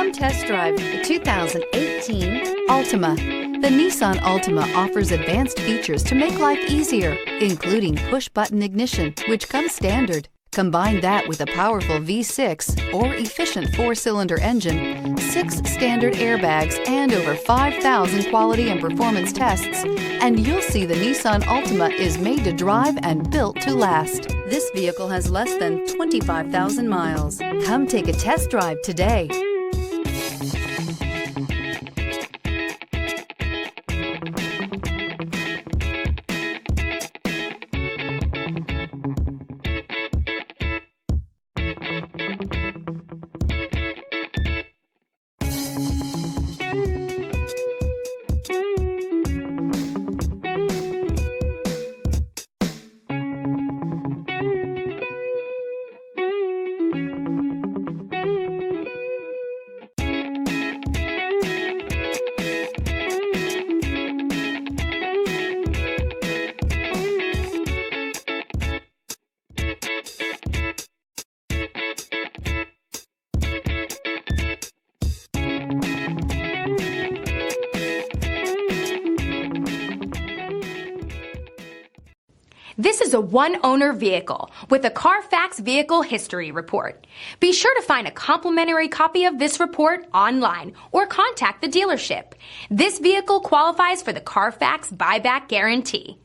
Come test drive the 2018 Altima. The Nissan Altima offers advanced features to make life easier, including push-button ignition, which comes standard. Combine that with a powerful V6 or efficient 4-cylinder engine, 6 standard airbags, and over 5,000 quality and performance tests, and you'll see the Nissan Altima is made to drive and built to last. This vehicle has less than 25,000 miles. Come take a test drive today. This is a one-owner vehicle with a CARFAX Vehicle History Report. Be sure to find a complimentary copy of this report online or contact the dealership. This vehicle qualifies for the CARFAX Buyback Guarantee.